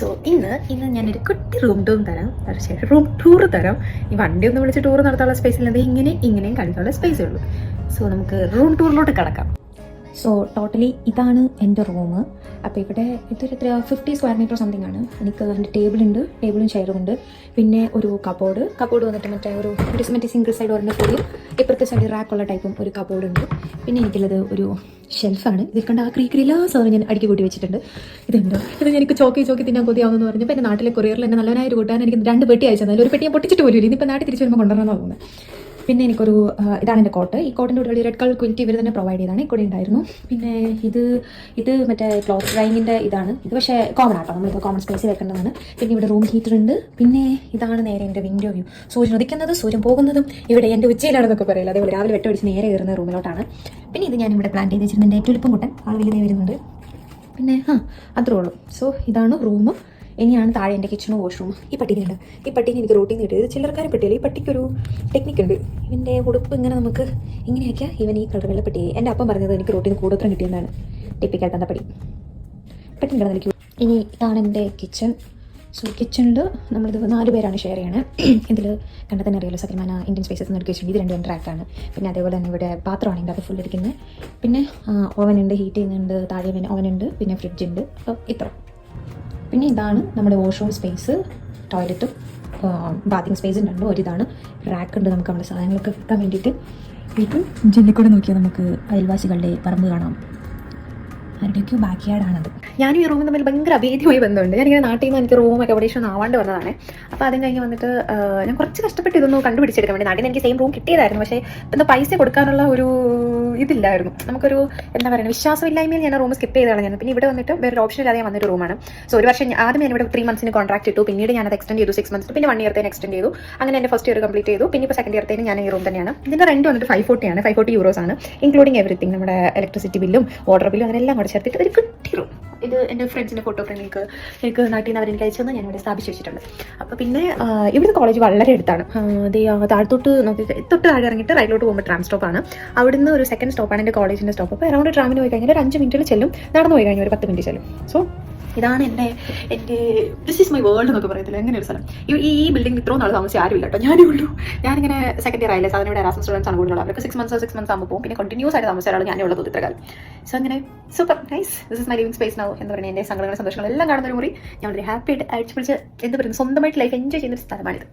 So ഇന്ന് ഞാനൊരു കുട്ടി റൂം ടൂർ തരാം. ഈ വണ്ടി ഒന്ന് വിളിച്ച് ടൂർ നടത്താനുള്ള സ്പേസ് ഇല്ലാതെ ഇങ്ങനെയും കളിക്കാനുള്ള സ്പേസേ ഉള്ളൂ. സോ നമുക്ക് റൂം ടൂറിലോട്ട് കിടക്കാം. സോ ടോട്ടലി ഇതാണ് എൻ്റെ റൂം. അപ്പോൾ ഇവിടെ ഇതൊരു 50 സ്ക്വയർ മീറ്റർ സംതിങ് ആണ്. എനിക്ക് എൻ്റെ ടേബിളും ചെയറും ഉണ്ട്. പിന്നെ ഒരു കബോർഡ് വന്നിട്ട് മറ്റേ മറ്റേ സിംഗിൾ സൈഡ് ഒരെണ്ണം കൂടി ഇപ്പുറത്തെ സൈഡ് റാക്കുള്ള ടൈപ്പും ഒരു കബോർഡ് ഉണ്ട്. പിന്നെ എനിക്കുള്ളത് ഒരു ഷെൽഫാണ്. ഇതിൽ കണ്ട ആ ക്രീക്രില്ലാ സാധനം ഞാൻ അടുക്കി കൂട്ടി വെച്ചിട്ടുണ്ട്. ഇത് എനിക്ക് ചോക്കി തിന്നാൻ കൊതിയാവുമെന്ന് പറഞ്ഞപ്പോൾ എൻ്റെ നാട്ടിലെ കൊറിയറിൽ എന്നെ നല്ലവനായ ഒരു കൂട്ടാൻ എനിക്ക് 2 പെട്ടി അയച്ചു തന്നാലും ഒരു പെട്ടി ഞാൻ പൊട്ടിച്ചിട്ട് പോലും ഇന്നിപ്പോൾ നാട്ടിൽ തിരിച്ചു വരുമ്പോൾ കൊണ്ടുവരണമെന്ന് തോന്നുന്നത്. പിന്നെ എനിക്കൊരു ഇതാണ് എൻ്റെ കോട്ട്. ഈ കോട്ടിൻ്റെ കൂടെ റെഡ് കളർ ക്വിൽറ്റ് ഇവർ തന്നെ പ്രൊവൈഡ് ചെയ്താണ്. കൂടെ ഉണ്ടായിരുന്നു. പിന്നെ ഇത് മറ്റേ ക്ലോത്ത് ഡ്രൈയിങ്ങിൻ്റെ ഇതാണ്. ഇത് പക്ഷേ കോമൺ ആട്ടോ, നമ്മളിപ്പോൾ കോമൺ സ്പേസ് വെക്കേണ്ടതാണ്. പിന്നെ ഇവിടെ റൂം ഹീറ്റർ ഉണ്ട്. പിന്നെ ഇതാണ് നേരെ എൻ്റെ വിൻഡോ വ്യൂ. സൂര്യൻ ഉദിക്കുന്നതും സൂര്യൻ പോകുന്നതും ഇവിടെ എൻ്റെ ഉച്ചയിലാണെന്നൊക്കെ പറയില്ല. അതേപോലെ രാവിലെ വെട്ടടിച്ച് നേരെ കയറുന്ന റൂമിലോട്ടാണ്. പിന്നെ ഇത് ഞാനിവിടെ പ്ലാൻ ചെയ്ത് വെച്ചിട്ടുണ്ട്. എൻ്റെ ഏറ്റവും കുട്ടൻ ആൾ വലിയ വരുന്നുണ്ട്. പിന്നെ അത്രേ ഉള്ളൂ. സോ ഇതാണ് റൂം. ഇനിയാണ് താഴെ എൻ്റെ കിച്ചണും വാഷ്റൂം. ഈ പട്ടികയുണ്ട്. ഈ പട്ടിക എനിക്ക് റൂട്ടിൽ നിന്ന് കിട്ടിയത് ചില്ലറക്കാരെ പെട്ടിയില്ല. ഈ പട്ടിക്കൊരു ടെക്നിക്ക് ഉണ്ട്. ഇവൻ്റെ ഉടുപ്പ് ഇങ്ങനെ നമുക്ക് ഇങ്ങനെയാക്കിയാൽ ഇവൻ ഈ കളർ വെള്ള പെട്ടി. എൻ്റെ അപ്പം പറഞ്ഞത് എനിക്ക് റൂട്ടിൽ നിന്ന് കൂടുതലും കിട്ടിയെന്നാണ്. ടിപ്പിക്കൽ തന്തപ്പടി പെട്ടെന്ന് കിടന്നിരിക്കും. ഇനി ഇതാണ് എൻ്റെ കിച്ചൺ. സോ കിച്ചണിൽ നമ്മളിത് 4 പേരാണ് ഷെയർ ചെയ്യണത്. ഇതിൽ കണ്ടാൽ തന്നെ അറിയാലോ, സകലമാന ഇന്ത്യൻ സ്പേസസ് എന്ന് എടുക്കുക വെച്ചിട്ടുണ്ടെങ്കിൽ ഇത് 2 ട്രാക്കാണ്. പിന്നെ അതേപോലെ തന്നെ ഇവിടെ പാത്രമാണ് ഇതിൻ്റെ അത് ഫുൾ ഇരിക്കുന്നത്. പിന്നെ ഓവനുണ്ട്, ഹീറ്റ് ചെയ്യുന്നുണ്ട്, താഴെ ഓവനുണ്ട്, പിന്നെ ഫ്രിഡ്ജുണ്ട്. അപ്പോൾ ഇത്ര. പിന്നെ ഇതാണ് നമ്മുടെ വാഷ്റൂം സ്പേസ്, ടോയ്ലറ്റും ബാത്തിങ് സ്പേസും രണ്ടും ഒരിതാണ്. റാക്കുണ്ട് നമുക്ക് നമ്മുടെ സാധനങ്ങളൊക്കെ വെക്കാൻ വേണ്ടിയിട്ട്. ഇത് ജെല്ലിക്കൂടെ നോക്കിയാൽ നമുക്ക് അയൽവാസികളുടെ പറമ്പ് കാണാം. ആരുടെയൊക്കെയോ ബാക്ക് യാർഡാണത്. ഞാനും ഈ റൂമിൽ തമ്മിൽ ഭയങ്കര അഭേദ്യമായി ബന്ധമുണ്ട്. ഞാനിങ്ങനെ നാട്ടിൽ നിന്ന് എനിക്ക് റൂം അക്കോമഡേഷൻ ആവാണ്ട് വന്നതാണ്. അപ്പോൾ അതും കഴിഞ്ഞ് വന്നിട്ട് ഞാൻ കുറച്ച് കഷ്ടപ്പെട്ട് ഇതൊന്ന് കണ്ടുപിടിച്ചെടുക്കാൻ വേണ്ടി. നാട്ടിൽ നിന്ന് എനിക്ക് സെയിം റൂം കിട്ടിയതായിരുന്നു. പക്ഷേ എന്താ പൈസ കൊടുക്കാനുള്ള ഒരു ഇതില്ലായിരുന്നു. നമുക്കൊരു എന്താ പറയുക, വിശ്വാസമില്ലായ്മയിൽ ഞാൻ റൂം സ്കിപ്പ് ചെയ്താണ്. ഞാൻ പിന്നെ ഇവിടെ വന്നിട്ട് വേറൊരു ഓപ്ഷൻ ഇല്ലാതെ വന്നൊരു റൂമാണ്. സോ ഒരു വർഷം ആദ്യം ഞാൻ ഇവിടെ 3 മന്ത്സിന് കോൺട്രാക്ട് ഇട്ടു. പിന്നീട് ഞാനത് എക്സ്റ്റെൻഡ് ചെയ്തു 6 മന്ത്സ്. പിന്നെ 1 ഇയർ എക്സ്റ്റെൻഡ് ചെയ്തു. അങ്ങനെ എൻ്റെ ഫസ്റ്റ് ഇയർ കംപ്ലീറ്റ് ചെയ്തു. പിന്നെ ഇപ്പോൾ സെക്കൻഡ് ഇയർ ഞാൻ ഈ റൂം തന്നെയാണ്. ഇതിൻ്റെ റെന്റ് വന്നിട്ട് 540 ആണ്. 540 euros ആണ്, ഇൻക്ലൂഡിങ് എവറിത്തിങ്. നമ്മുടെ ഇലക്ട്രിസിറ്റി ബില്ലും വാട്ടർ ബില്ലും അങ്ങനെല്ലാം കൂടെ ചേർത്തിട്ട് ഒരു കുട്ടി റൂം. ഇത് എൻ്റെ ഫ്രണ്ട്സിൻ്റെ ഫോട്ടോ ഫ്രെയിം എനിക്ക് നാട്ടിൽ നിന്ന് അവരെനിക്ക് അയച്ചെന്ന് ഞാൻ ഇവിടെ സ്ഥാപിച്ച് വെച്ചിട്ടുണ്ട്. അപ്പോൾ പിന്നെ ഇവിടുത്തെ കോളേജ് വളരെ അടുത്താണ്. താഴത്തോട്ട് നോക്കി തൊട്ട് താഴെ ഇറങ്ങിയിട്ട് റൈറ്റിലോട്ട് പോകുമ്പോൾ ട്രാം സ്റ്റോപ്പാണ്. അവിടുന്ന് ഒരു സെക്കൻഡ് സ്റ്റോപ്പാണ് എൻ്റെ കോളേജിൻ്റെ സ്റ്റോപ്പ്. അപ്പോൾ അറൗണ്ട് ട്രാമിന് പോയി കഴിഞ്ഞാൽ ഒരു 5 മിനിറ്റിൽ ചെല്ലും. നടന്നു പോയി കഴിഞ്ഞാൽ ഒരു 10 മിനിറ്റ് ചെല്ലും. സോ ഇതാണ് എൻ്റെ ദിസ് ഈസ് മൈ വേൾഡ് എന്നൊക്കെ പറയത്തില്ല, അങ്ങനെ ഒരു സ്ഥലം. ഈ ബിൽഡിംഗ് ഇത്രയും നാൾ താമസിച്ച് ആരുമില്ല കേട്ടോ, ഞാനേ ഉള്ളൂ. ഞാനിങ്ങനെ സെക്കൻഡ് ഇയർ ആയില്ലേ, സാധാരണ ഇവിടെ എറാസ്മസ് സ്റ്റുഡൻസ് ആണ് കൂടുതലുള്ള. അവർക്ക് 6 മന്ത്സ് ആകുമ്പോൾ പോകും. പിന്നെ കണ്ടിന്യൂസ് ആയിട്ട് താമസിച്ച ഒരാൾ ഞാനേ ഉള്ളത് ഇത്ര കാലം. സോ അങ്ങനെ super nice. This is my living space now എന്ന് പറയുന്നത് എൻ്റെ സങ്കടങ്ങളും സന്തോഷങ്ങളും എല്ലാം കാണുന്ന ഒരു മുറി. ഞാൻ വളരെ ഹാപ്പി ആയിട്ട് അടിച്ചു പിടിച്ച് എന്താ പറയുന്നത്, സ്വന്തമായിട്ട് ലൈഫ് എൻജോയ് ചെയ്യുന്ന ഒരു സ്ഥലമാണിത്.